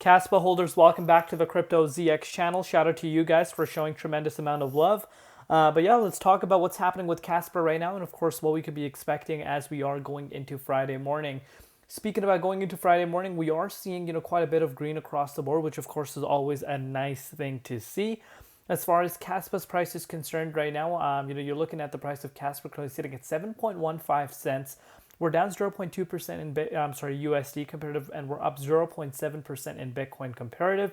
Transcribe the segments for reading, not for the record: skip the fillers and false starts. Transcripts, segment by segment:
Kaspa holders, welcome back to the Crypto ZX channel. Shout out to you guys for showing tremendous amount of love. But yeah, let's talk about what's happening with Kaspa right now and of course what we could be expecting as we are going into Friday morning. Speaking about going into Friday morning, we are seeing, quite a bit of green across the board, which of course is always a nice thing to see. As far as Kaspa's price is concerned right now, you're looking at the price of Kaspa currently sitting at 7.15 cents. We're down 0.2% in USD comparative, and we're up 0.7% in Bitcoin comparative.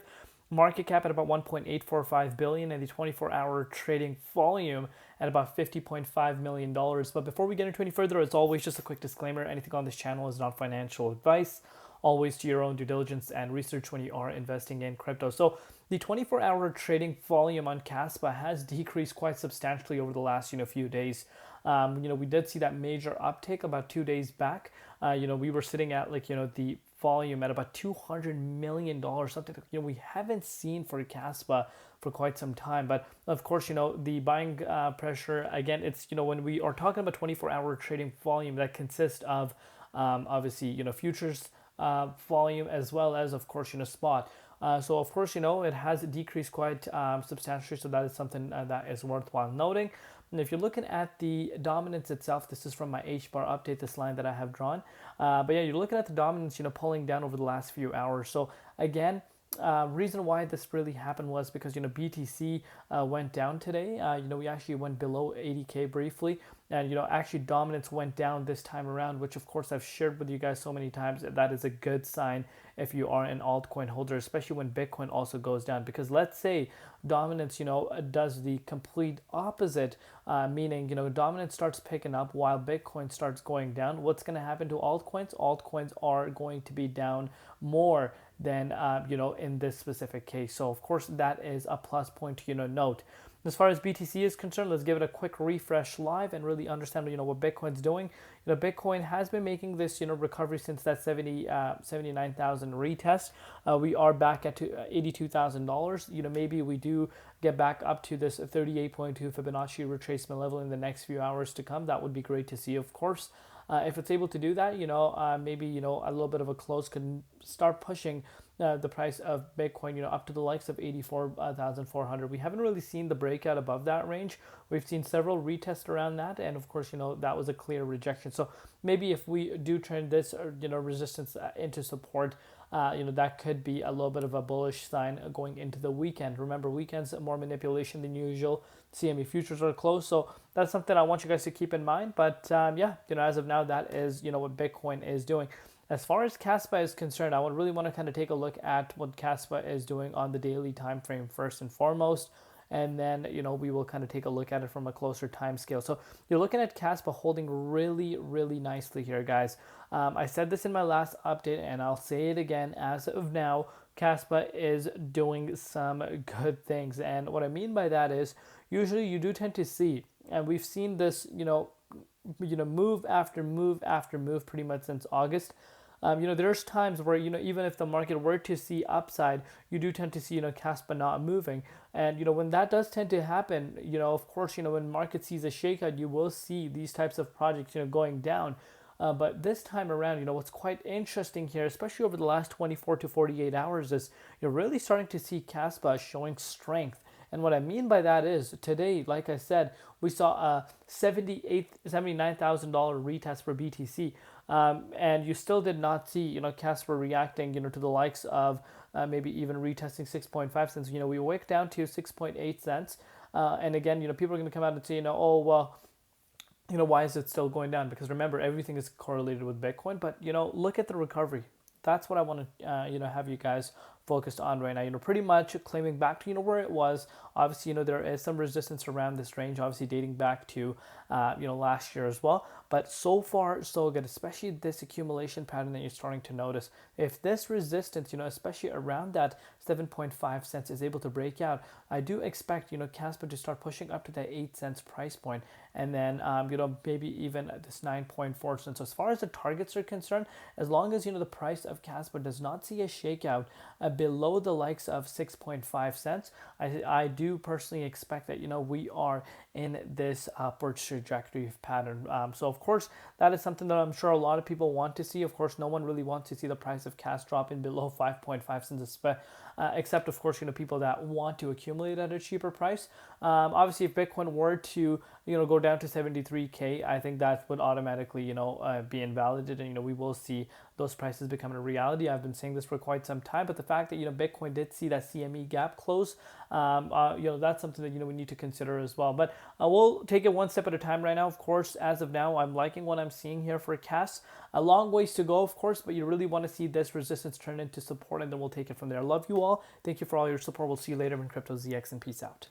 Market cap at about 1.845 billion, and the 24-hour trading volume at about $50.5 million. But before we get into any further, as always, just a quick disclaimer: anything on this channel is not financial advice. Always do your own due diligence and research when you are investing in crypto. So the 24-hour trading volume on Kaspa has decreased quite substantially over the last few days. We did see that major uptick about 2 days back. We were sitting at the volume at about $200 million, something that we haven't seen for Kaspa for quite some time. But of course, the buying pressure, again, it's when we are talking about 24-hour trading volume, that consists of obviously futures volume as well as of course spot. So of course it has decreased quite substantially, so that is something that is worthwhile noting. And if you're looking at the dominance itself, this is from my H-bar update, this line that I have drawn. But yeah, you're looking at the dominance, pulling down over the last few hours. So again, reason why this really happened was because BTC went down today. We actually went below 80k briefly, and actually dominance went down this time around, which of course I've shared with you guys so many times. That is a good sign if you are an altcoin holder, especially when Bitcoin also goes down. Because let's say dominance does the complete opposite, meaning dominance starts picking up while Bitcoin starts going down. What's going to happen to altcoins? Altcoins are going to be down more than in this specific case. So of course that is a plus point to note. As far as BTC is concerned, let's give it a quick refresh live and really understand what Bitcoin's doing. Bitcoin has been making this recovery since that 79,000 retest. We are back at $82,000. Maybe we do get back up to this 38.2 Fibonacci retracement level in the next few hours to come. That would be great to see, of course. If it's able to do that, maybe a little bit of a close can start pushing the price of Bitcoin, up to the likes of 84,400. We haven't really seen the breakout above that range. We've seen several retests around that, and of course, that was a clear rejection. So maybe if we do turn this, resistance into support, that could be a little bit of a bullish sign going into the weekend. Remember, weekends more manipulation than usual. CME futures are closed, so that's something I want you guys to keep in mind. But yeah, as of now, that is what Bitcoin is doing. As far as Kaspa is concerned, I would really want to kind of take a look at what Kaspa is doing on the daily time frame first and foremost, and then we will kind of take a look at it from a closer time scale. So you're looking at Kaspa holding really, really nicely here, guys. I said this in my last update, and I'll say it again. As of now, Kaspa is doing some good things, and what I mean by that is usually you do tend to see, and we've seen this, move after move after move pretty much since August. There's times where, even if the market were to see upside, you do tend to see, Kaspa not moving. And, when that does tend to happen, of course, when market sees a shakeout, you will see these types of projects, going down. But this time around, what's quite interesting here, especially over the last 24 to 48 hours, is you're really starting to see Kaspa showing strength. And what I mean by that is today, like I said, we saw a $79,000 retest for BTC. And you still did not see, Kaspa reacting, to the likes of maybe even retesting 6.5 cents. We wicked down to 6.8 cents. And again, people are going to come out and say, oh, well, why is it still going down? Because remember, everything is correlated with Bitcoin. But, look at the recovery. That's what I want to, have you guys focused on right now. Pretty much claiming back to, where it was. Obviously, there is some resistance around this range, obviously dating back to, last year as well. But so far, so good, especially this accumulation pattern that you're starting to notice. If this resistance, especially around that 7.5 cents is able to break out, I do expect, Kaspa to start pushing up to that 8 cents price point. And then, maybe even this 9.4 cents. So as far as the targets are concerned, as long as, the price of Kaspa does not see a shakeout below the likes of 6.5 cents, I do personally expect that, we are in this upward trajectory pattern. So of course, that is something that I'm sure a lot of people want to see. Of course, no one really wants to see the price of cash drop in below 5.5 cents, except of course, people that want to accumulate at a cheaper price. Obviously, if Bitcoin were to, go down to 73K, I think that would automatically, be invalidated, and, we will see those prices becoming a reality. I've been saying this for quite some time, but the fact that, Bitcoin did see that CME gap close, that's something that, we need to consider as well. But we'll take it one step at a time right now. Of course, as of now, I'm liking what I'm seeing here for CAS. A long ways to go, of course, but you really want to see this resistance turn into support, and then we'll take it from there. Love you all. Thank you for all your support. We'll see you later in Crypto ZX, and peace out.